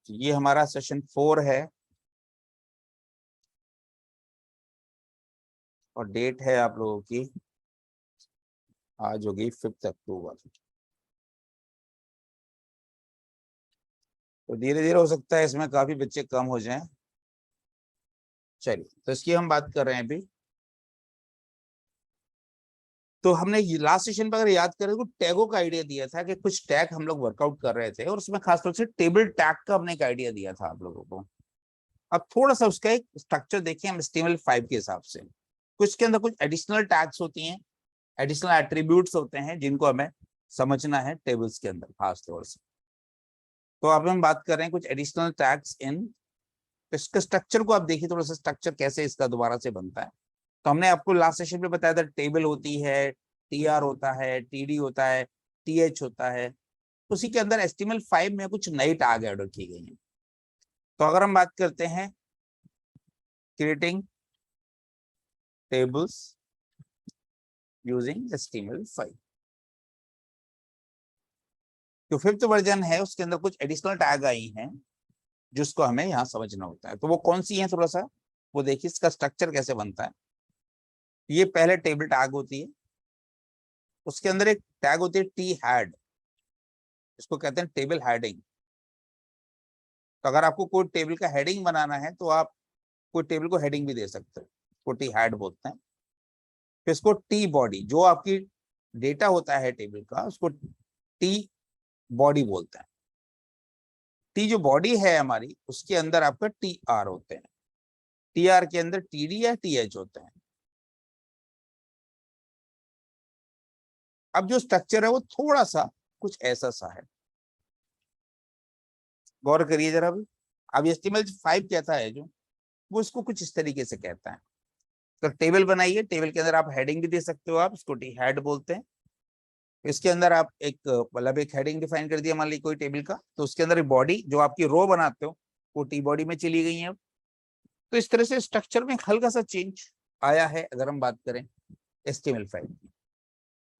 ये हमारा सेशन 4 है और डेट है आप लोगों की आज होगी 5 अक्टूबर। तो धीरे धीरे हो सकता है इसमें काफी बच्चे कम हो जाएं। चलिए, तो इसकी हम बात कर रहे हैं अभी। तो हमने लास्ट सेशन पर अगर याद करें तो टैगों का आइडिया दिया था कि कुछ टैग हम लोग वर्कआउट कर रहे थे और उसमें खासतौर से टेबल टैग का हमने एक आइडिया दिया था आप लोगों को। अब थोड़ा सा उसका एक स्ट्रक्चर देखिए हम HTML5 के हिसाब से। कुछ के अंदर कुछ एडिशनल टैग्स होती हैं, एडिशनल एट्रीब्यूट्स होते हैं जिनको हमें समझना है टेबल्स के अंदर खास तौर से। तो अब हम बात कर रहे हैं कुछ एडिशनल टैग्स इन। इसका स्ट्रक्चर को आप देखिए, थोड़ा सा स्ट्रक्चर कैसे इसका दोबारा से बनता है। तो हमने आपको लास्ट सेशन में बताया था टेबल होती है, TR होता है, TD होता है, TH होता है। उसी के अंदर HTML5 में कुछ नई टैग ऐड की गई हैं। तो अगर हम बात करते हैं क्रिएटिंग टेबल्स यूजिंग HTML5, जो 5th वर्जन है उसके अंदर कुछ एडिशनल टैग आई हैं जिसको हमें यहाँ समझना होता है। तो वो कौन सी है, थोड़ा सा वो देखिए इसका स्ट्रक्चर कैसे बनता है। ये पहले टेबल टैग होती है, उसके अंदर एक टैग होती है टी हैड, इसको कहते हैं टेबल हेडिंग। तो अगर आपको कोई टेबल का हेडिंग बनाना है तो आप कोई टेबल को हेडिंग भी दे सकते हो, को टी हैड बोलते हैं। फिर इसको टी बॉडी, जो आपकी डेटा होता है टेबल का उसको टी बॉडी बोलते हैं। टी जो बॉडी है हमारी उसके अंदर आपका TR होते हैं, TR के अंदर TD या TH होते हैं। अब जो स्ट्रक्चर है वो थोड़ा सा कुछ ऐसा सा है, गौर करिए जरा भी। अब HTML5 कहता है जो, वो इसको कुछ इस तरीके से कहता है। तो टेबल बनाइए, टेबल के अंदर आप हेडिंग भी दे सकते हो, आप इसको टी हेड बोलते हैं। इसके अंदर आप एक मतलब एक हेडिंग डिफाइन कर दिया मान लीजिए कोई टेबल का, तो उसके अंदर एक बॉडी जो आपकी रो बनाते हो वो टी बॉडी में चली गई है। तो इस तरह से स्ट्रक्चर में हल्का सा चेंज आया है अगर हम बात करें HTML5 की।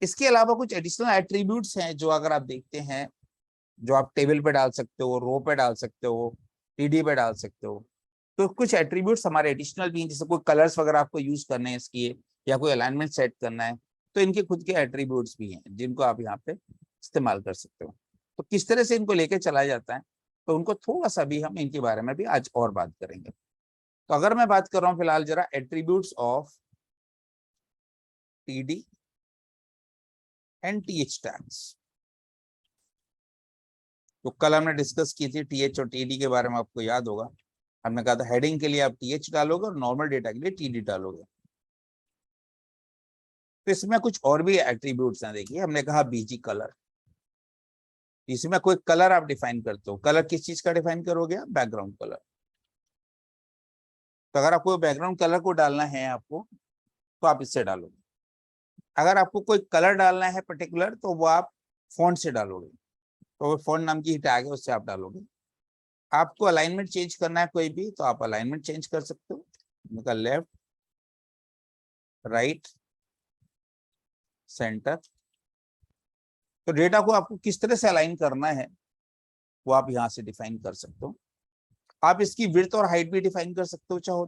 इसके अलावा कुछ एडिशनल एट्रीब्यूट्स हैं जो अगर आप देखते हैं, जो आप टेबल पे डाल सकते हो, रो पे डाल सकते हो, TD पे डाल सकते हो। तो कुछ एट्रीब्यूट्स हमारे एडिशनल भी हैं, जैसे कोई कलर्स वगैरह आपको यूज करने हैं इसकी, या कोई अलाइनमेंट सेट करना है, तो इनके खुद के एट्रीब्यूट्स भी हैं जिनको आप यहाँ पे इस्तेमाल कर सकते हो। तो किस तरह से इनको लेके चलाया जाता है, तो उनको थोड़ा सा भी हम इनके बारे में भी आज और बात करेंगे। तो अगर मैं बात कर रहा हूँ फिलहाल जरा attributes of TD and TH tags, तो कल हमने डिस्कस की थी TH और TD के बारे में, आपको याद होगा। हमने कहा था हेडिंग के लिए आप TH डालोगे और नॉर्मल डेटा के लिए TD डालोगे। तो इसमें कुछ और भी एट्रीब्यूट्स हैं, देखिए हमने कहा BG कलर, इसमें कोई कलर आप डिफाइन करते हो। कलर किस चीज का डिफाइन करोगे आप? Background colour. तो अगर आपको बैकग्राउंड कलर को डालना है आपको, तो आप इससे डालोगे। अगर आपको कोई कलर डालना है पर्टिकुलर तो वो आप फॉन्ट से डालोगे, तो वो फॉन्ट नाम की टैग है उससे आप डालोगे। आपको अलाइनमेंट चेंज करना है कोई भी, तो आप अलाइनमेंट चेंज कर सकते हो, उनका लेफ्ट, राइट, सेंटर। तो डेटा को आपको किस तरह से अलाइन करना है वो आप यहाँ से डिफाइन कर सकते हो। आप इसकी विड्थ और हाइट भी डिफाइन कर सकते हो चाहो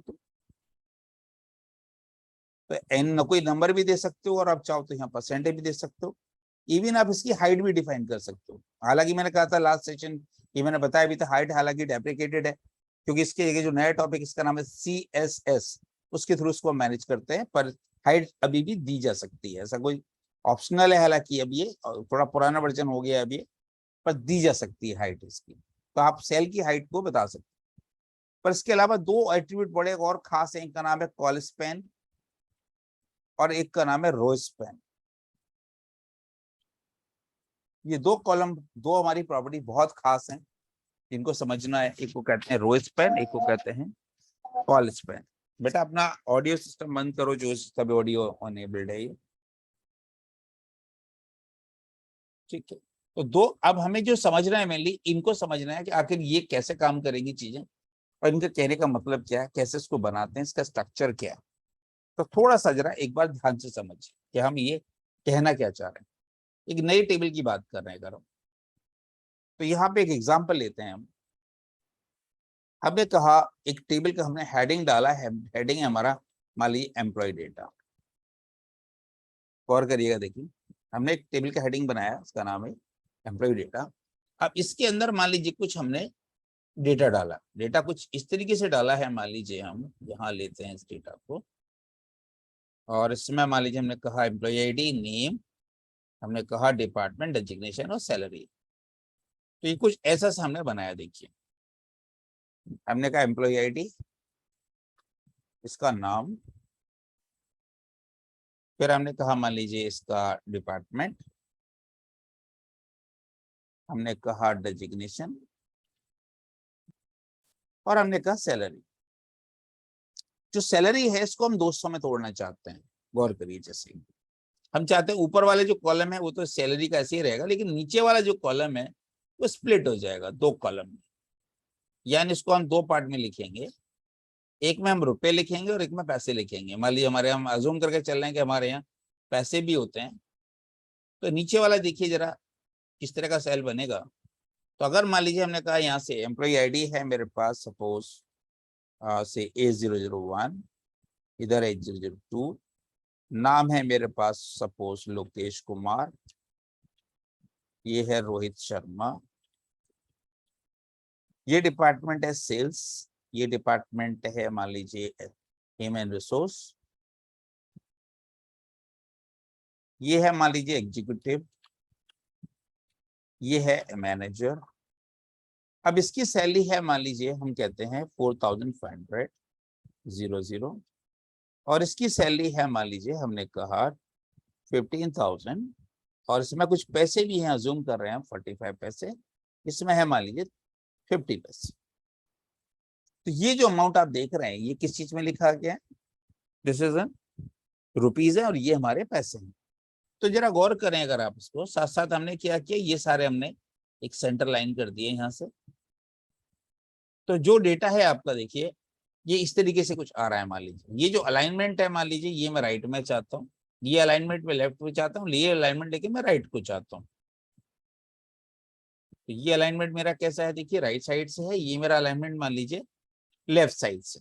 तो एन कोई नंबर भी दे सकते हो, और आप चाहो तो यहाँ परसेंटेज भी दे सकते हो। इवन आप इसकी हाइट भी डिफाइन कर सकते हो। हालांकि मैंने कहा था लास्ट सेशन, ये मैंने बताया भी था, हाइट हालांकि डेप्रिकेटेड है, क्योंकि इसके जो नया टॉपिक इसका नाम है CSS, उसके थ्रू उसको मैनेज करते हैं। पर हाइट अभी भी दी जा सकती है, ऐसा कोई ऑप्शनल है हालांकि, अब ये थोड़ा पुराना वर्जन हो गया अभी, पर दी जा सकती है हाइट इसकी। तो आप सेल की हाइट को बता सकते हैं। पर इसके अलावा दो एट्रीब्यूट बड़े और खास हैं, एक का नाम है कॉल स्पैन और एक का नाम है रो स्पैन। ये दो कॉलम, दो हमारी प्रॉपर्टी बहुत खास हैं, जिनको समझना है। एक को कहते हैं रो स्पैन, एक को कहते हैं कॉल स्पैन। बेटा अपना ऑडियो सिस्टम बंद करो, जो सब ऑडियो अनेबल्ड है ये, ठीक है। तो दो, अब हमें जो समझना है मेनली इनको समझना है कि आखिर ये कैसे काम करेंगी चीजें, और इनके कहने का मतलब क्या है, कैसे इसको बनाते हैं, इसका स्ट्रक्चर क्या है। तो थोड़ा सा जरा एक बार ध्यान से समझिए कि हम ये कहना क्या चाह रहे हैं। एक नई टेबल की बात कर रहे हैं अगर हम, तो यहाँ पे एक एग्जाम्पल लेते हैं हम। हमने कहा एक टेबल का हमने हेडिंग डाला है, हेडिंग है हमारा मान लीजिए एम्प्लॉय डेटा। गौर करिएगा, देखिए हमने एक टेबल का हेडिंग बनाया, उसका नाम है एम्प्लॉय डेटा। अब इसके अंदर मान लीजिए कुछ हमने डेटा डाला, डेटा कुछ इस तरीके से डाला है, मान लीजिए हम यहाँ लेते हैं इस डेटा को, और इसमें मान लीजिए हमने कहा एम्प्लॉय आईडी, नेम, हमने कहा डिपार्टमेंट, डेजिग्नेशन और सैलरी। तो ये कुछ ऐसा सा हमने बनाया, देखिए हमने कहा एम्प्लॉय आईडी, इसका नाम, फिर हमने कहा मान लीजिए इसका डिपार्टमेंट, हमने कहा डेजिग्नेशन, और हमने कहा सैलरी। जो सैलरी है इसको हम 200 में तोड़ना चाहते हैं। गौर करिए, जैसे हम चाहते हैं ऊपर वाले जो कॉलम है वो तो सैलरी का ऐसे ही रहेगा, लेकिन नीचे वाला जो कॉलम है वो स्प्लिट हो जाएगा 2 कॉलम में, यानी इसको हम 2 पार्ट में लिखेंगे। एक में हम रुपए लिखेंगे और एक में पैसे लिखेंगे। मान लीजिए हमारे, हम अज्यूम करके चल रहे हैं कि हमारे यहाँ पैसे भी होते हैं, तो नीचे वाला देखिए जरा किस तरह का सेल बनेगा। तो अगर मान लीजिए हमने कहा यहाँ से एम्प्लॉय आईडी है मेरे पास, सपोज से A001, इधर A002, नाम है मेरे पास सपोज लोकेश कुमार, ये है रोहित शर्मा, ये डिपार्टमेंट है सेल्स, ये डिपार्टमेंट है मान लीजिए ह्यूमन रिसोर्स, ये है मान लीजिए एग्जीक्यूटिव, ये है मैनेजर। अब इसकी सैलरी है मान लीजिए हम कहते हैं 4500, और इसकी सैलरी है मान लीजिए हमने कहा 15,000, और इसमें कुछ पैसे भी हैं, अज्यूम कर रहे हैं 45 पैसे, इसमें है मान लीजिए 50 पैसे। तो ये जो अमाउंट आप देख रहे हैं ये किस चीज में लिखा गया है, दिस इज रुपीज है, और ये हमारे पैसे हैं। तो जरा गौर करें अगर आप इसको, साथ साथ हमने क्या किया, ये सारे हमने एक सेंटर लाइन कर दिए यहाँ से। तो जो डेटा है आपका देखिए ये इस तरीके से कुछ आ रहा है। मान लीजिए ये जो अलाइनमेंट है, मान लीजिए ये मैं राइट में चाहता हूँ, ये अलाइनमेंट में लेफ्ट में चाहता हूँ, ये अलाइनमेंट लेके मैं राइट को चाहता हूँ। तो ये अलाइनमेंट मेरा कैसा है, देखिए राइट साइड से है, ये मेरा अलाइनमेंट मान लीजिए लेफ्ट साइड से।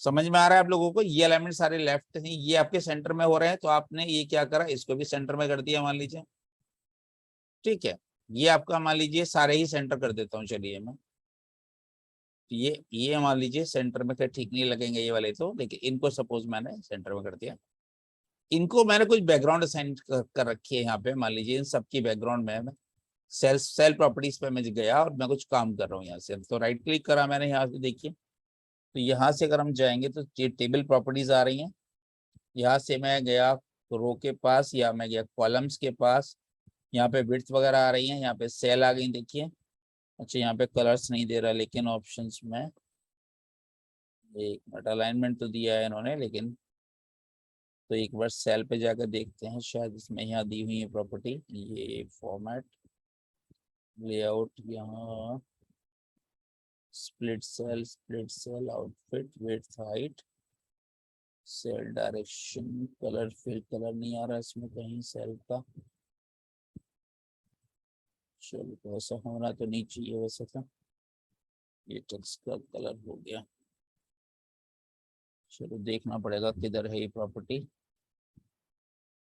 समझ में आ रहा है आप लोगों को, ये अलाइनमेंट सारे लेफ्ट हैं, ये आपके सेंटर में हो रहे हैं, तो आपने ये क्या करा, इसको भी सेंटर में कर दिया मान लीजिए। ठीक है, ये आपका मान लीजिए सारे ही सेंटर कर देता हूँ, चलिए मैं, ये मान लीजिए सेंटर में, ठीक नहीं लगेंगे ये वाले तो, लेकिन इनको सपोज मैंने सेंटर में कर दिया। इनको मैंने कुछ बैकग्राउंड असाइन कर रखी है यहाँ पे, मान लीजिए इन सबकी बैकग्राउंड में मैं सेल प्रॉपर्टीज पे मैं गया और मैं कुछ काम कर रहा हूँ यहाँ से, तो राइट क्लिक करा मैंने यहाँ से, देखिए तो यहाँ से अगर हम जाएंगे तो ये टेबल प्रॉपर्टीज आ रही हैं। यहाँ से मैं गया रो के पास, या मैं गया कॉलम्स के पास, यहाँ पे विड्थ वगैरह आ रही है, यहाँ पे सेल आ गई देखिए। अच्छा यहाँ पे कलर्स नहीं दे रहा, लेकिन ऑप्शंस में एक मिनट, अलाइनमेंट तो दिया है इन्होंने, लेकिन तो एक बार सेल पे जाकर देखते हैं, शायद इसमें यहाँ दी हुई है प्रॉपर्टी, ये फॉर्मेट, लेआउट, यहाँ split cell, autofit, width, height, cell direction, colour fill, colour नहीं आ रहा इसमें कहीं सेल का। चलो तो ऐसा होना तो नहीं चाहिए वैसे तो, ये टेक्स्ट का कलर हो गया। चलो देखना पड़ेगा किधर है ये प्रॉपर्टी,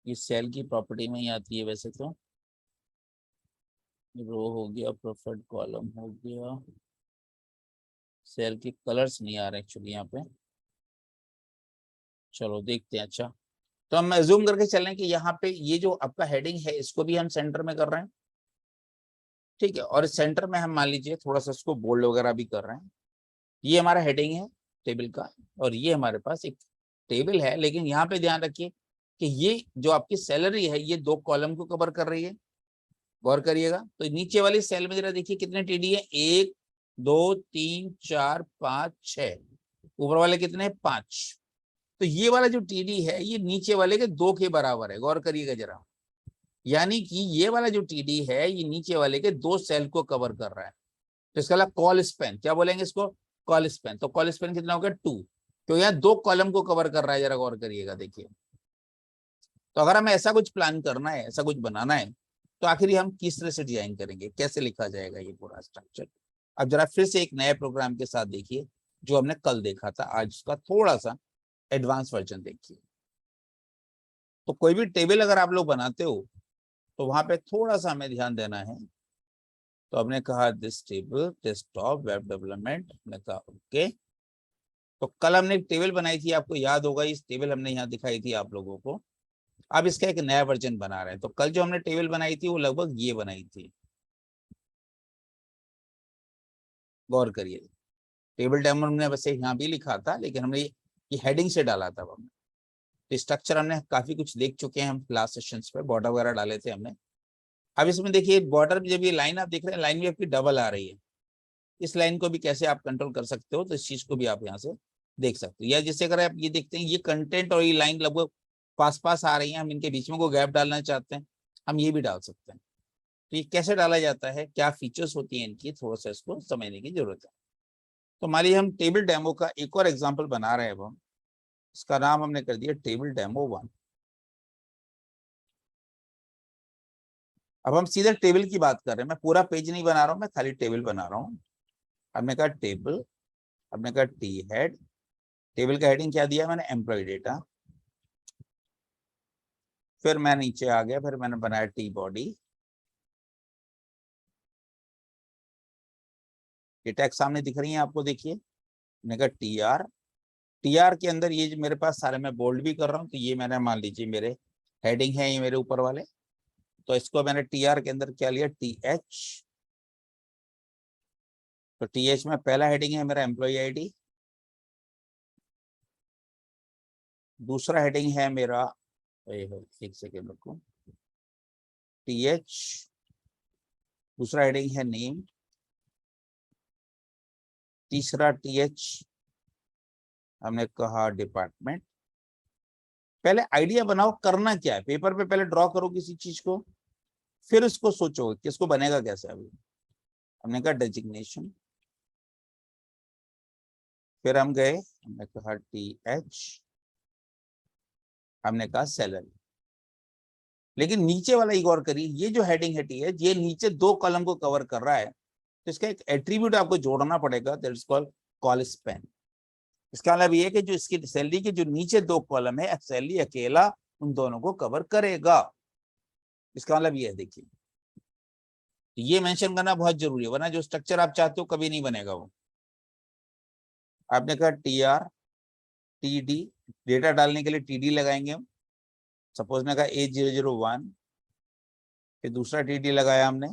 ये सेल की प्रॉपर्टी में ही आती है वैसे तो। रो हो गया, प्रेफर्ड कॉलम हो गया, सेल के कलर्स नहीं आ रहे एक्चुअली यहाँ पे। चलो देखते हैं। अच्छा तो हम एज्यूम करके चल रहे हैं कि यहाँ पे ये जो आपका हेडिंग है इसको भी हम सेंटर में कर रहे हैं। ठीक है, और सेंटर में हम मान लीजिए थोड़ा सा इसको बोल्ड वगैरह भी कर रहे हैं। ये हमारा हेडिंग है टेबल का, और ये हमारे पास एक टेबल है, लेकिन यहाँ पे ध्यान रखिए कि ये जो आपकी सैलरी है ये 2 कॉलम को कवर कर रही है। गौर करिएगा, तो नीचे वाली सेल में जरा देखिए कितने टीडी है, 1 2 3 4 5 6, ऊपर वाले कितने 5। तो ये वाला जो टीडी है ये नीचे वाले के 2 के बराबर है। गौर करिएगा जरा, यानी कि ये वाला जो टीडी है ये नीचे वाले के 2 सेल को कवर कर रहा है। तो इसका कॉल स्पेन क्या बोलेंगे इसको, कॉल स्पेन। तो कॉल स्पेन कितना हो गया 2, तो यहाँ 2 कॉलम को कवर कर रहा है, जरा गौर करिएगा देखिए। तो अगर हमें ऐसा कुछ प्लान करना है, ऐसा कुछ बनाना है, तो आखिर हम किस तरह से डिजाइन करेंगे, कैसे लिखा जाएगा ये पूरा स्ट्रक्चर। अब जरा फिर से एक नए प्रोग्राम के साथ देखिए जो हमने कल देखा था, आज उसका थोड़ा सा एडवांस वर्जन देखिए। तो कोई भी टेबल अगर आप लोग बनाते हो तो वहां पे थोड़ा सा हमें ध्यान देना है। तो हमने कहा this table desktop web development, हमने कहा ओके। तो कल हमने एक टेबल बनाई थी, आपको याद होगा, इस टेबल हमने यहाँ दिखाई थी आप लोगों को। अब इसका एक नया वर्जन बना रहे हैं। तो कल जो हमने टेबल बनाई थी वो लगभग ये बनाई थी, गौर करिए। टेबल डेमो हमने वैसे यहाँ भी लिखा था, लेकिन हमने ये हेडिंग से डाला था हमने। तो स्ट्रक्चर हमने काफी कुछ देख चुके हैं हम लास्ट सेशंस पे, बॉर्डर वगैरह डाले थे हमने। अब इसमें देखिए बॉर्डर जब ये लाइन आप देख रहे हैं, लाइन भी आपकी डबल आ रही है। इस लाइन को भी कैसे आप कंट्रोल कर सकते हो, तो इस चीज को भी आप यहाँ से देख सकते हो। या जैसे अगर आप ये देखते हैं ये कंटेंट और ये लाइन लगभग पास पास आ रही है, हम इनके बीच में कोई गैप डालना चाहते हैं, हम ये भी डाल सकते हैं। तो ये कैसे डाला जाता है, क्या फीचर्स होती है इनकी, थोड़ा सा इसको समझने की जरूरत है। तो मान लीजिए हम टेबल डेमो का एक और एग्जाम्पल बना रहे हैं। अब हम इसका नाम हमने कर दिया टेबल डेमो 1। अब हम सीधे टेबल की बात कर रहे हैं, मैं पूरा पेज नहीं बना रहा हूँ, मैं खाली टेबल बना रहा हूँ। हमने कहा टेबल, हमने कहा टी हेड, टेबल का हेडिंग क्या दिया मैंने, एम्प्लॉय डेटा। फिर मैं नीचे आ गया, फिर मैंने बनाया टी बॉडी। ये टैग सामने दिख रही है आपको, देखिए। मैंने कहा टी आर, टी आर के अंदर ये जो मेरे पास सारे, मैं बोल्ड भी कर रहा हूँ, तो ये मैंने मान लीजिए मेरे हेडिंग है ये मेरे ऊपर वाले। तो इसको मैंने टी आर के अंदर क्या लिया, टी एच। तो टी एच में पहला हेडिंग है मेरा एम्प्लॉय आईडी, दूसरा हेडिंग है मेरा, एक सेकेंड रुको, टी एच, दूसरा हेडिंग है नेम, तीसरा टी एच हमने कहा डिपार्टमेंट। पहले आइडिया बनाओ करना क्या है, पेपर पे पहले ड्रॉ करो किसी चीज को, फिर उसको सोचो कि इसको बनेगा कैसे। अभी हमने कहा डेजिग्नेशन, फिर हम गए, हमने कहा टी एच, हमने कहा सैलरी। लेकिन नीचे वाला एक और करिए, ये जो हेडिंग है टी एच, ये नीचे 2 कॉलम को कवर कर रहा है, तो इसका एक एट्रीब्यूट आपको जोड़ना पड़ेगा, that is called call span. इसका मतलब ये है कि जो इसकी सैलरी के जो नीचे 2 कॉलम है, सैलरी अकेला उन दोनों को कवर करेगा। इसका मतलब ये है, देखिए, तो ये मेंशन करना बहुत जरूरी है, वरना जो स्ट्रक्चर आप चाहते हो कभी नहीं बनेगा वो। आपने कहा T R T D, data डालने के लिए टी डी लगाएंगे हम। सपोज ने कहा 8001, फिर दूसरा टी डी लगाया हमने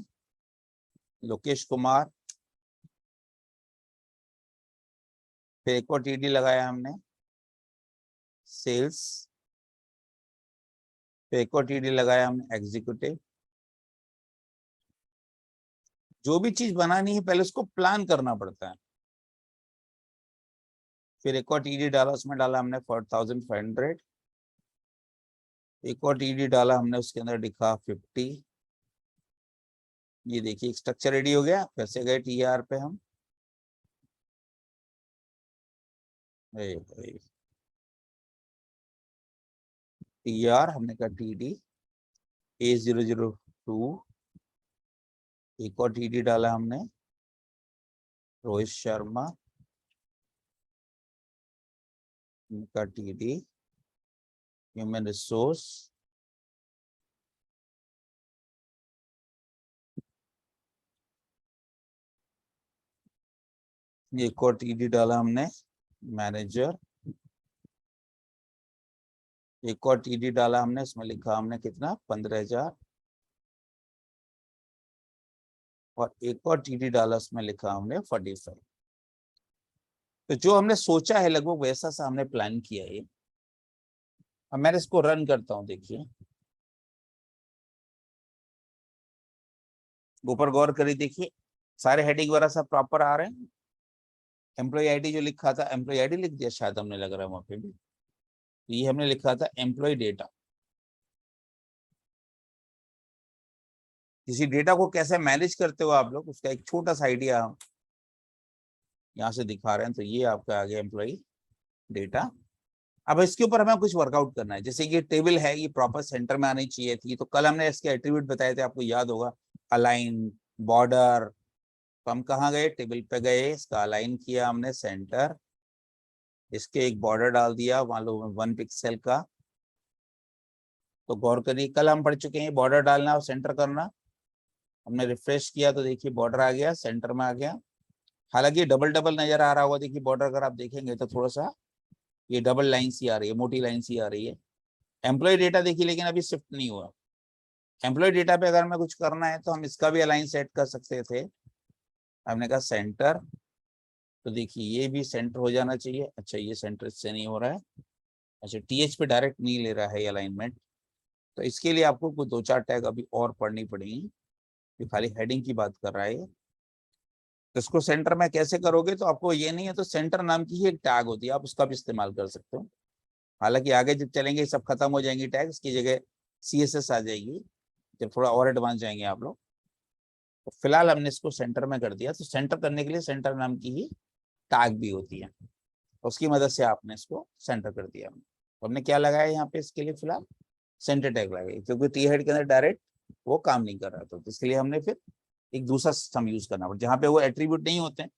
लोकेश कुमार, फिर एक और टी डी लगाया हमने सेल्स, फिर एक और टी डी लगाया हमने एग्जीक्यूटिव। जो भी चीज बनानी है पहले उसको प्लान करना पड़ता है। फिर एक और टीडी डाला, उसमें डाला हमने 4500। एक और टीडी डाला हमने, उसके अंदर लिखा 50। ये देखिए स्ट्रक्चर रेडी हो गया। फिर से गए टी आर पे हम, टी आर हमने कहा टी डी A002। एक और टी डी डाला हमने रोहित शर्मा, उनका टी डी ह्यूमन रिसोर्स। एक और टी डी डाला हमने मैनेजर। एक और टी डी डाला हमने, उसमें लिखा हमने कितना, 15,000। और एक और टीडी डाला, उसमें लिखा हमने 45। तो जो हमने सोचा है लगभग वैसा सा हमने प्लान किया है। अब मैं इसको रन करता हूं, देखिए ऊपर गौर करिए, देखिए सारे हेडिंग वगैरह सब प्रॉपर आ रहे हैं। एम्प्लॉय आईडी जो लिखा था, एम्प्लॉय आईडी लिख दिया शायद हमने, लग रहा है वहां पे भी। तो ये हमने लिखा था एम्प्लॉय डेटा। किसी डेटा को कैसे मैनेज करते हो आप लोग, उसका एक छोटा सा आइडिया हम यहाँ से दिखा रहे हैं। तो ये आपका आ गया एम्प्लॉय डेटा। अब इसके ऊपर हमें कुछ वर्कआउट करना है। जैसे ये टेबल है, ये प्रॉपर सेंटर में आनी चाहिए थी। तो कल हमने इसके एट्रीब्यूट बताए थे, आपको याद होगा, अलाइन, बॉर्डर, तो हम कहाँ गए, टेबल पे गए, इसका अलाइन किया हमने सेंटर, इसके एक बॉर्डर डाल दिया मान लो 1 पिक्सल का। तो गौर करिए कल हम पढ़ चुके हैं बॉर्डर डालना और सेंटर करना। हमने रिफ्रेश किया तो देखिए बॉर्डर आ गया, सेंटर में आ गया। हालांकि डबल डबल नजर आ रहा होगा, देखिए बॉर्डर अगर आप देखेंगे तो थोड़ा सा ये डबल लाइन सी आ रही है, मोटी लाइन सी आ रही है। एम्प्लॉय डेटा देखिए लेकिन अभी शिफ्ट नहीं हुआ। एम्प्लॉय डेटा पे अगर हमें कुछ करना है तो हम इसका भी अलाइन सेट कर सकते थे। हमने कहा सेंटर, तो देखिए ये भी सेंटर हो जाना चाहिए। अच्छा ये सेंटर इससे नहीं हो रहा है। अच्छा टीएच पे डायरेक्ट नहीं ले रहा है ये अलाइनमेंट। तो इसके लिए आपको कुछ 2-4 टैग अभी और पढ़नी पड़ेगी। ये खाली हेडिंग की बात कर रहा है ये। तो इसको सेंटर में कैसे करोगे, तो आपको ये नहीं है तो सेंटर नाम की ही एक टैग होती है, आप उसका भी इस्तेमाल कर सकते हो। हालांकि आगे जब चलेंगे सब खत्म हो जाएंगी टैग्स की जगह CSS आ जाएगी, जब थोड़ा और एडवांस जाएंगे आप लोग। तो फिलहाल हमने इसको सेंटर में कर दिया। तो सेंटर करने के लिए सेंटर नाम की ही टैग भी होती है, उसकी मदद से आपने इसको सेंटर कर दिया। तो हमने क्या लगाया यहाँ पे इसके लिए, फिलहाल सेंटर टैग लगाई, क्योंकि टी हेड के अंदर डायरेक्ट वो काम नहीं कर रहा था। तो इसके लिए हमने फिर एक दूसरा सिस्टम यूज करना पड़ा, जहाँ पे वो एट्रीब्यूट नहीं होते हैं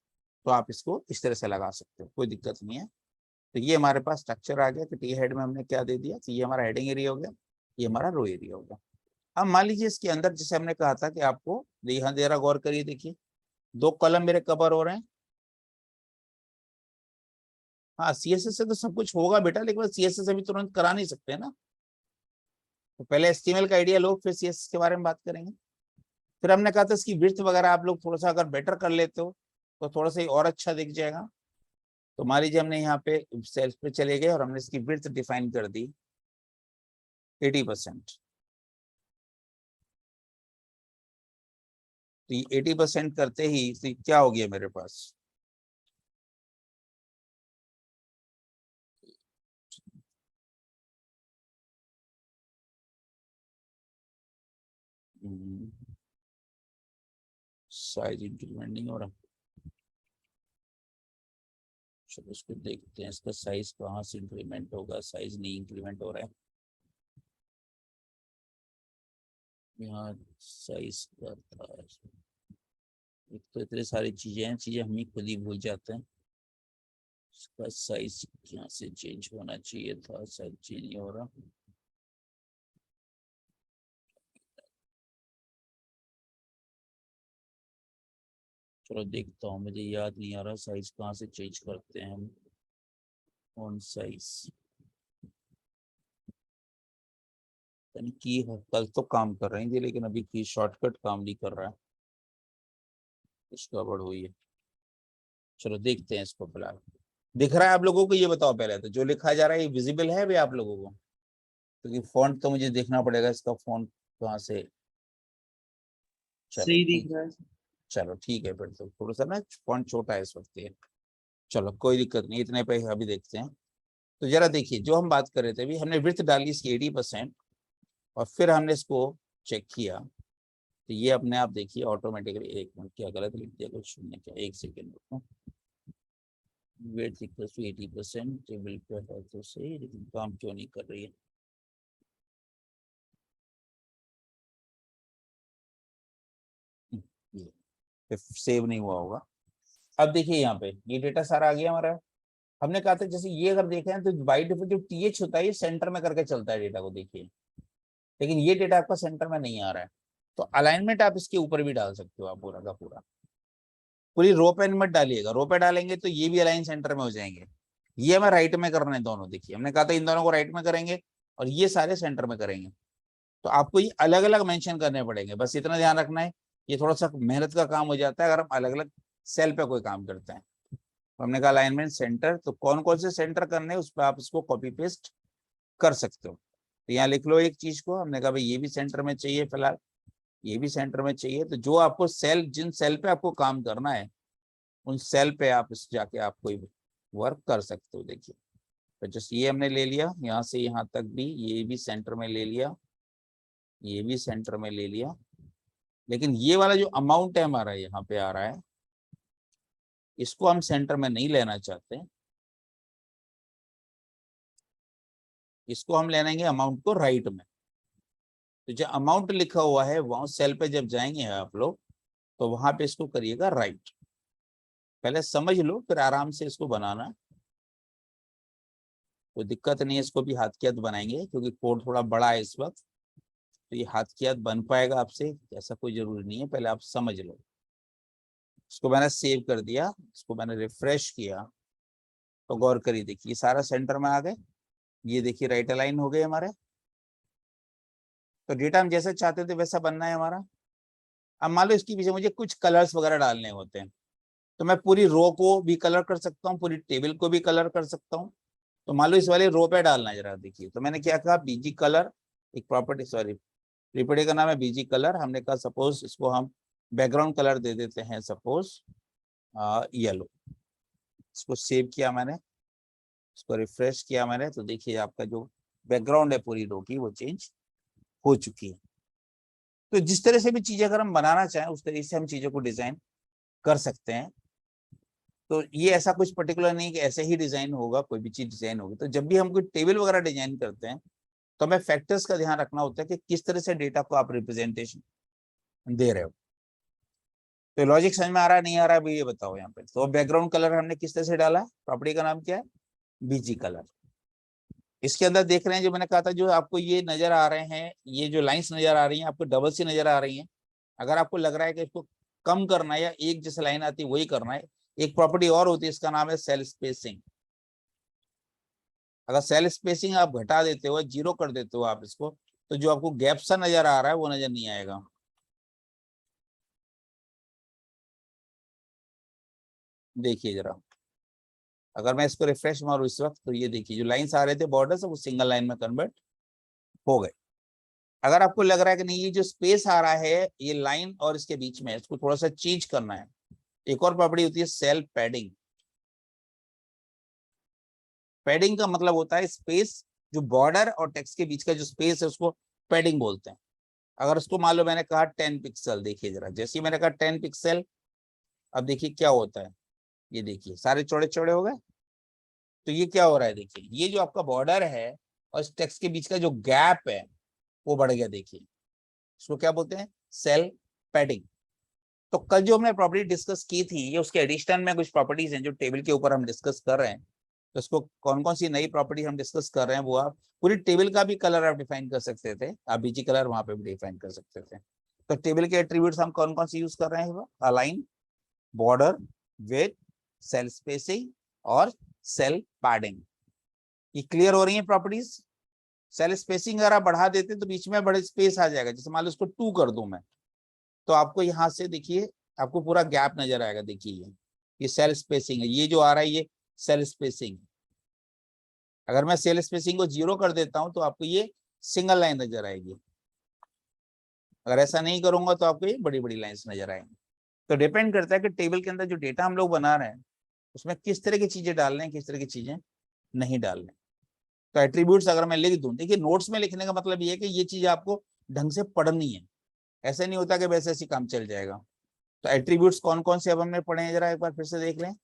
तो आप इसको इस तरह से लगा सकते हो, कोई दिक्कत नहीं है। तो ये हमारे पास स्ट्रक्चर आ गया कि टी हेड में हमने क्या दे दिया, तो ये हमारा हेडिंग एरिया हो गया, ये हमारा रो एरिया हो गया। अब मान लीजिए इसके अंदर जैसे हमने कहा था कि आपको यहाँ दे रहा, गौर करिए देखिए 2 कॉलम मेरे कवर हो रहे हैं। हाँ CSS से तो सब कुछ होगा बेटा, लेकिन CSS अभी तुरंत करा नहीं सकते ना। तो पहले HTML का आइडिया लो, फिर CSS के बारे में बात करेंगे। फिर हमने कहा था इसकी विड्थ वगैरह आप लोग थोड़ा सा अगर बेटर कर लेते हो तो थोड़ा सा और अच्छा दिख जाएगा। तो मान लीजिए हमने यहाँ पे सेल्स पे चले गए और हमने इसकी विड्थ डिफाइन कर दी 80%। तो ये 80% करते ही तो क्या हो गया मेरे पास, साइज इंक्रीमेंट नहीं हो रहा। चलो इसको देखते हैं, इसका साइज कहाँ से इंक्रीमेंट होगा, साइज नहीं इंक्रीमेंट हो रहा है यहाँ। साइज का था, एक तो इतनी सारी चीजें हैं, चीजें हम ही खुद ही भूल जाते हैं। इसका साइज यहाँ से चेंज होना चाहिए था, साइज चेंज नहीं हो रहा। चलो देखता हूँ, मुझे याद नहीं आ रहा साइज कहाँ से चेंज करते हैं हम। ऑन साइज की कल तो काम कर रही थी, लेकिन अभी की शॉर्टकट काम नहीं कर रहा है, कुछ गड़बड़ हुई है। चलो देखते हैं इसको फिलहाल। दिख रहा है आप लोगों को, ये बताओ पहले तो जो लिखा जा रहा है ये विजिबल है भी आप लोगों को, क्योंकि फॉन्ट तो मुझे देखना पड़ेगा इसका फॉन्ट कहाँ से। चलो सही दिख ठीक, रहा है। चलो ठीक है, फिर तो थोड़ा सा ना फॉन्ट छोटा है इस वक्त ये। चलो कोई दिक्कत नहीं, इतने पे अभी देखते हैं। तो जरा देखिए जो हम बात कर रहे थे, अभी हमने विड्थ डाली इसकी 80% और फिर हमने इसको चेक किया। तो ये अपने आप देखिए ऑटोमेटिकली, एक मिनट क्या गलत लिख दिया कुछ, शून्य क्या, एक सेकेंड रुको। विड्थ इक्वल टू 80%, टेबल पे है तो सही, लेकिन काम क्यों नहीं कर रही है। ये सेव नहीं हुआ होगा। अब देखिए यहाँ पे ये डेटा सारा आ गया हमारा। हमने कहा था जैसे ये अगर देखें तो बाई डिफॉल्ट जो TH होता है ये सेंटर में करके चलता है डेटा को, देखिए। लेकिन ये डेटा आपका सेंटर में नहीं आ रहा है। तो अलाइनमेंट आप इसके ऊपर भी डाल सकते हो, आप पूरा का पूरा। पूरी रो पे मत डालिएगा, रो पे डालेंगे तो ये भी अलाइन सेंटर में हो जाएंगे। ये हमें राइट में करना है दोनों, देखिए हमने कहा था इन दोनों को राइट में करेंगे और ये सारे सेंटर में करेंगे। तो आपको ये अलग अलग मेंशन करने पड़ेंगे, बस इतना ध्यान रखना है। ये थोड़ा सा मेहनत का काम हो जाता है अगर हम अलग अलग सेल पे कोई काम करते हैं। तो हमने कहा अलाइनमेंट सेंटर, तो कौन कौन से सेंटर करने हैं उस पर आप इसको कॉपी पेस्ट कर सकते हो। तो यहाँ लिख लो एक चीज को, हमने कहा भाई ये भी सेंटर में चाहिए फिलहाल, ये भी सेंटर में चाहिए। तो जो आपको सेल, जिन सेल पे आपको काम करना है उन सेल पे आप इस जाके आप कोई वर्क कर सकते हो। देखिए तो जस्ट ये हमने ले लिया, यहाँ से यहाँ तक भी, ये भी सेंटर में ले लिया, ये भी सेंटर में ले लिया। लेकिन ये वाला जो अमाउंट है हमारा यहाँ पे आ रहा है, इसको हम सेंटर में नहीं लेना चाहते। इसको हम ले लेंगे अमाउंट को राइट में। तो जो अमाउंट लिखा हुआ है वहां सेल पे जब जाएंगे आप लोग तो वहां पे इसको करिएगा राइट। पहले समझ लो फिर आराम से इसको बनाना, कोई दिक्कत नहीं है। इसको भी हाथ की हाथ बनाएंगे क्योंकि कोड थोड़ा बड़ा है इस वक्त, तो ये हाथ की हाथ बन पाएगा आपसे, ऐसा कोई जरूरी नहीं है। पहले आप समझ लो। इसको मैंने सेव कर दिया, इसको मैंने रिफ्रेश किया, तो गौर करिए देखिए सारा सेंटर में आ गए। ये देखिए राइट अलाइन हो गए हमारे। तो डेटा हम जैसे चाहते थे वैसा बनना है हमारा। अब मान लो इसके पीछे मुझे कुछ कलर्स वगैरह डालने होते हैं, तो मैं पूरी रो को भी कलर कर सकता हूँ, पूरी टेबल को भी कलर कर सकता हूँ। तो मान लो इस वाले रो पे डालना है, जरा देखिए। तो मैंने क्या कहा, बीजी कलर, एक प्रॉपर्टी, सॉरी प्रॉपर्टी का नाम है बीजी कलर। हमने कहा सपोज इसको हम बैकग्राउंड कलर दे देते हैं, सपोज येलो। इसको सेव किया मैंने, इसको रिफ्रेश किया मैंने, तो देखिए आपका जो बैकग्राउंड है पूरी रो की वो चेंज हो चुकी है। तो जिस तरह से भी चीजें अगर हम बनाना चाहें उस तरीके से हम चीजों को डिजाइन कर सकते हैं। तो ये ऐसा कुछ पर्टिकुलर नहीं कि ऐसे ही डिजाइन होगा, कोई भी चीज डिजाइन होगी। तो जब भी हम कोई टेबल वगैरह डिजाइन करते हैं तो हमें फैक्टर्स का ध्यान रखना होता है कि किस तरह से डेटा को आप रिप्रेजेंटेशन दे रहे हो। तो लॉजिक समझ में आ रहा है, नहीं आ रहा है, ये बताओ यहाँ पे। तो बैकग्राउंड कलर हमने किस तरह से डाला, प्रॉपर्टी का नाम क्या है, बीजी कलर। इसके अंदर देख रहे हैं जो मैंने कहा था, जो आपको ये नजर आ रहे हैं, ये जो लाइंस नजर आ रही हैं आपको डबल सी नजर आ रही हैं। अगर आपको लग रहा है कि इसको कम करना है या एक जैसे लाइन आती है वही करना है, एक प्रॉपर्टी और होती है, इसका नाम है सेल स्पेसिंग। अगर सेल स्पेसिंग आप घटा देते हो, जीरो कर देते हो आप इसको, तो जो आपको गैप सा नजर आ रहा है वो नजर नहीं आएगा। देखिए जरा, अगर मैं इसको रिफ्रेश मारूं इस वक्त, तो ये देखिए जो लाइंस आ रहे थे बॉर्डर से वो सिंगल लाइन में कन्वर्ट हो गए। अगर आपको लग रहा है कि नहीं ये जो स्पेस आ रहा है ये लाइन और इसके बीच में, इसको थोड़ा सा चेंज करना है, एक और प्रॉपर्टी होती है सेल पैडिंग। पैडिंग का मतलब होता है स्पेस, जो बॉर्डर और टेक्स्ट के बीच का जो स्पेस है उसको पैडिंग बोलते हैं। अगर उसको मान लो मैंने कहा 10 पिक्सल, देखिए जरा जैसे ही मैंने कहा 10 पिक्सल, अब देखिए क्या होता है, ये देखिए सारे चौड़े चौड़े हो गए। तो ये क्या हो रहा है, देखिए ये जो आपका बॉर्डर है और इस टेक्स्ट के बीच का जो गैप है वो बढ़ गया। देखिए इसको क्या बोलते हैं, सेल पैडिंग। तो कल जो हमने प्रॉपर्टी डिस्कस की थी, ये उसके एडिशनल में कुछ प्रॉपर्टीज हैं जो टेबल के ऊपर हम डिस्कस कर रहे हैं। तो इसको कौन कौन सी नई प्रॉपर्टी हम डिस्कस कर रहे हैं, वो आप पूरी टेबल का भी कलर आप डिफाइन कर सकते थे, आप बीजी कलर वहां पे भी डिफाइन कर सकते थे। तो टेबल के एट्रीब्यूट्स हम कौन कौन से यूज कर रहे हैं, align, border, width, cell spacing और सेल पैडिंग। ये क्लियर हो रही है प्रॉपर्टीज। सेल स्पेसिंग अगर आप बढ़ा देते तो बीच में बड़े स्पेस आ जाएगा, जैसे मान लो इसको 2 कर दूं मैं, तो आपको यहाँ से देखिए आपको पूरा गैप नजर आएगा। देखिए ये सेल स्पेसिंग है, ये जो आ रहा है ये सेल स्पेसिंग। अगर मैं सेल स्पेसिंग को 0 कर देता हूं तो आपको ये सिंगल लाइन नजर आएगी। अगर ऐसा नहीं करूंगा तो आपको ये बड़ी बड़ी लाइंस नजर आएंगी। तो डिपेंड करता है कि टेबल के अंदर जो डेटा हम लोग बना रहे हैं उसमें किस तरह की चीजें डाल रहे हैं, किस तरह की चीजें नहीं डाल रहे। तो एट्रीब्यूट्स अगर मैं लिख दूं, देखिए नोट्स में लिखने का मतलब ये है कि ये चीज आपको ढंग से पढ़नी है, ऐसे नहीं होता कि वैसे ऐसे काम चल जाएगा। तो एट्रीब्यूट्स कौन कौन से अब हमने पढ़े हैं, जरा एक बार फिर से देख लें।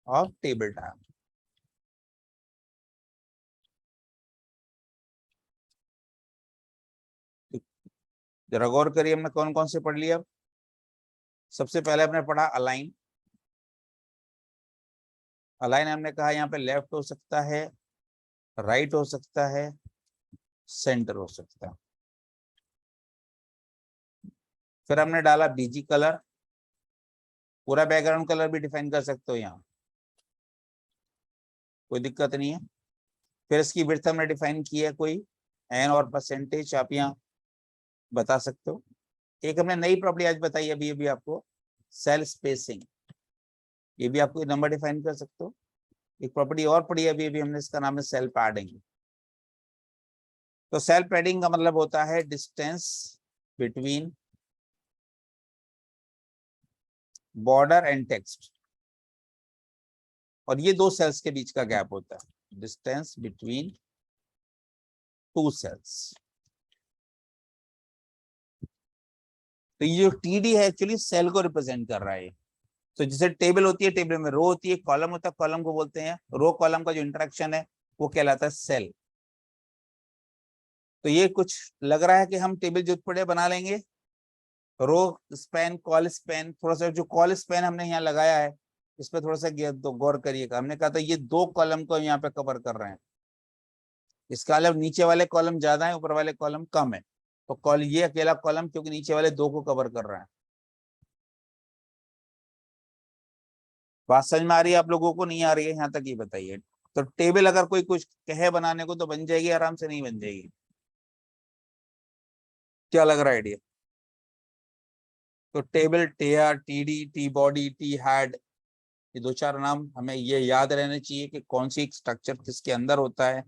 और टेबल टाइप, जरा गौर करिए हमने कौन कौन से पढ़ लिया। अब सबसे पहले हमने पढ़ा अलाइन। अलाइन हमने कहा यहाँ पे लेफ्ट हो सकता है, राइट हो सकता है, सेंटर हो सकता है। फिर हमने डाला बीजी कलर, पूरा बैकग्राउंड कलर भी डिफाइन कर सकते हो यहाँ, कोई दिक्कत नहीं है। फिर इसकी विड्थ हमने डिफाइन की है, कोई एन और परसेंटेज आप यहाँ बता सकते हो। एक हमने नई प्रॉपर्टी आज बताई अभी अभी आपको, सेल स्पेसिंग, ये भी आपको नंबर डिफाइन कर सकते हो। एक प्रॉपर्टी और पढ़ी अभी अभी हमने, इसका नाम है सेल पैडिंग। तो सेल पैडिंग का मतलब होता है distance between border and text, और ये दो सेल्स के बीच का गैप होता है, डिस्टेंस बिटवीन 2 सेल्स। तो ये जो टीडी है एक्चुअली सेल को रिप्रेजेंट कर रहा है। तो जैसे टेबल होती है, टेबल में रो होती है, कॉलम होता है, कॉलम को बोलते हैं, रो कॉलम का जो इंटरेक्शन है वो कहलाता है सेल। तो ये कुछ लग रहा है कि हम टेबल जो पड़े बना लेंगे, रो स्पैन, कॉल स्पैन, थोड़ा सा जो कॉल स्पैन हमने यहाँ लगाया है इस पर थोड़ा सा गौर करिएगा। हमने कहा था ये 2 कॉलम को यहाँ पे कवर कर रहे हैं, इसका मतलब नीचे वाले कॉलम ज्यादा है, ऊपर वाले कॉलम कम है। तो कॉल ये अकेला कॉलम क्योंकि नीचे वाले 2 को कवर कर रहा है। बात समझ में आ रही है आप लोगों को, नहीं आ रही है यहाँ तक ये बताइए। तो टेबल अगर कोई कुछ कहे बनाने को तो बन जाएगी, आराम से नहीं बन जाएगी? क्या लग रहा है आइडिया? तो टेबल, टेयर, टीडी, टी बॉडी, टी हेड, ये 2-4 नाम हमें ये याद रहने चाहिए कि कौन सी स्ट्रक्चर किसके अंदर होता है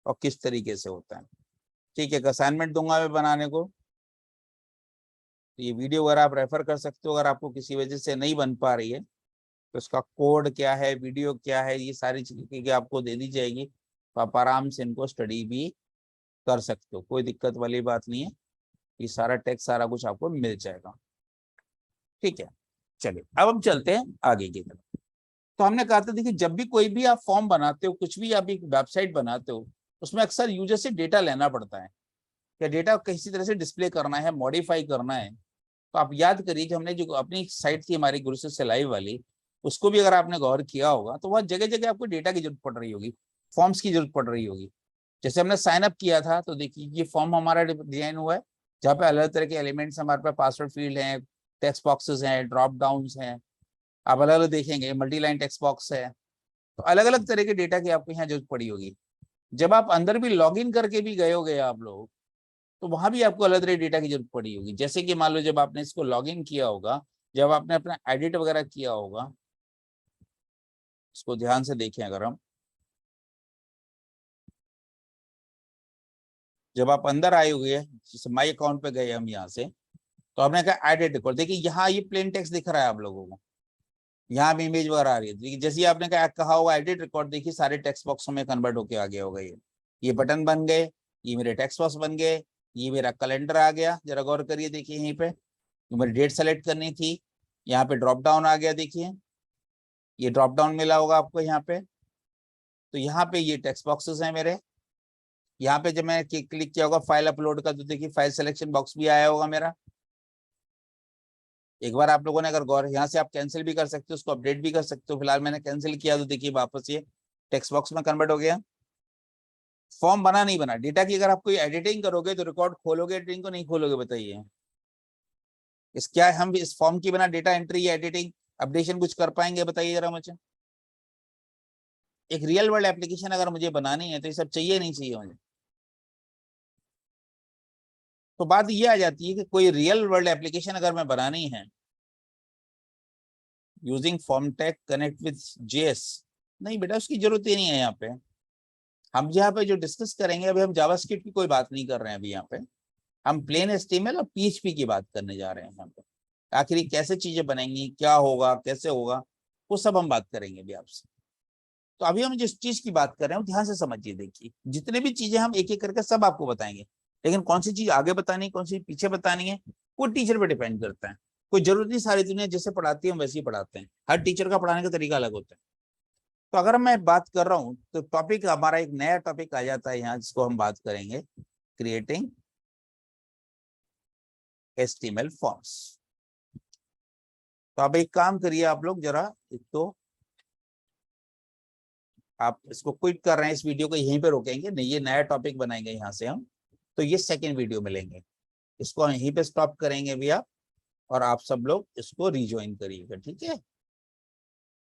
और किस तरीके से होता है। ठीक है, असाइनमेंट दूंगा मैं बनाने को, तो ये वीडियो अगर आप रेफर कर सकते हो, अगर आपको किसी वजह से नहीं बन पा रही है तो इसका कोड क्या है, वीडियो क्या है, ये सारी चीजें आपको दे दी जाएगी, तो आप आराम से इनको स्टडी भी कर सकते हो, कोई दिक्कत वाली बात नहीं है। ये सारा टेक्स्ट सारा कुछ आपको मिल जाएगा। ठीक है, चलिए अब हम चलते हैं आगे की तरफ। तो हमने कहा था देखिए, जब भी कोई भी आप फॉर्म बनाते हो, कुछ भी आप एक वेबसाइट बनाते हो, उसमें अक्सर यूजर से डेटा लेना पड़ता है, या डेटा किसी तरह से डिस्प्ले करना है, मॉडिफाई करना है। तो आप याद करिए कि हमने जो अपनी साइट थी हमारी गुरु से सिलाई वाली, उसको भी अगर आपने गौर किया होगा तो वह जगह जगह आपको डेटा की जरूरत पड़ रही होगी, फॉर्म्स की जरूरत पड़ रही होगी। जैसे हमने साइन अप किया था तो देखिए ये फॉर्म हमारा डिजाइन हुआ है, जहाँ पे अलग तरह के एलिमेंट्स हमारे पास, पासवर्ड फील्ड है, टेक्स्ट बॉक्सेस हैं, ड्रॉप डाउन हैं, आप अलग अलग देखेंगे, मल्टी लाइन टेक्स्ट बॉक्स है। तो अलग अलग तरह के डेटा की आपको यहाँ जरूरत पड़ी होगी। जब आप अंदर भी लॉग इन करके भी गए होगे आप लोग, तो वहां भी आपको अलग तरह डेटा की जरूरत पड़ी होगी। जैसे कि मान लो जब आपने इसको लॉग इन किया होगा, जब आपने अपना एडिट वगैरह किया होगा, इसको ध्यान से देखें अगर हम, जब आप अंदर आए हुए जैसे माई अकाउंट पे गए हम यहाँ से, तो आपने कहा एडिट रिकॉर्ड, देखिए यहाँ ये प्लेन टेक्स्ट दिख रहा है आप लोगों को, यहाँ भी इमेज वगैरह आ रही है। जैसे आपने कहा होगा एडिट रिकॉर्ड, देखिए सारे टेक्स्ट बॉक्सों में कन्वर्ट होके आ गया होगा। ये बटन बन गए, ये मेरे टेक्स्ट बॉक्स बन गए, ये मेरा कैलेंडर आ गया। जरा गौर करिए, देखिए यहीं पे मेरी डेट सेलेक्ट करनी थी, यहाँ पे ड्रॉप डाउन आ गया, देखिए ये ड्रॉप डाउन मिला होगा आपको यहाँ पे। तो यहाँ पे ये टेक्स्ट बॉक्सेस हैं मेरे, यहाँ पे जब मैं क्लिक किया होगा फाइल अपलोड का, तो देखिए फाइल सिलेक्शन बॉक्स भी आया होगा मेरा। एक बार आप लोगों ने अगर गौर, यहाँ से आप कैंसिल भी कर सकते हो, उसको अपडेट भी कर सकते हो। फिलहाल मैंने कैंसिल किया तो देखिए वापस ये टेक्स्ट बॉक्स में कन्वर्ट हो गया। फॉर्म बना नहीं बना, डेटा की अगर आप कोई एडिटिंग करोगे तो रिकॉर्ड खोलोगे एडिटिंग को, नहीं खोलोगे बताइए? इस क्या हम इस फॉर्म की बिना डेटा एंट्री या एडिटिंग अपडेशन कुछ कर पाएंगे बताइए जरा मुझे? एक रियल वर्ल्ड एप्लीकेशन अगर मुझे बनानी है तो ये सब चाहिए नहीं चाहिए मुझे? तो बात ये आ जाती है कि कोई रियल वर्ल्ड एप्लीकेशन अगर मैं बनानी है using form tag connect with JS, नहीं बेटा उसकी जरूरत ही नहीं है। यहाँ पे हम यहाँ पे जो डिस्कस करेंगे, अभी हम जावास्क्रिप्ट की कोई बात नहीं कर रहे हैं, अभी यहाँ पे हम प्लेन एचटीएमएल और पीएचपी की बात करने जा रहे हैं। यहाँ पे आखिर कैसे चीजें बनेंगी, क्या होगा, कैसे होगा, वो सब हम बात करेंगे अभी आपसे। तो अभी हम जिस चीज की बात कर रहे हैं ध्यान से समझिए, देखिए जितने भी चीजें हम एक एक करके सब आपको बताएंगे, लेकिन कौन सी चीज आगे बतानी है, कौन सी पीछे बतानी है, वो टीचर पे डिपेंड करता है। कोई जरूरत नहीं सारी दुनिया जैसे पढ़ाती है हम वैसे ही पढ़ाते हैं, हर टीचर का पढ़ाने का तरीका अलग होता है। तो अगर मैं बात कर रहा हूँ तो टॉपिक हमारा एक नया टॉपिक आ जाता है यहाँ, जिसको हम बात करेंगे क्रिएटिंग एचटीएमएल फॉर्म्स। तो अब एक काम करिए आप लोग जरा, एक तो आप इसको क्विट कर रहे हैं, इस वीडियो को यहीं पे रोकेंगे नहीं, ये नया टॉपिक बनाएंगे यहाँ से हम। तो ये सेकंड वीडियो में लेंगे, इसको यहीं पे स्टॉप करेंगे भी आप, और आप सब लोग इसको रिज्वाइन करिएगा, ठीक है।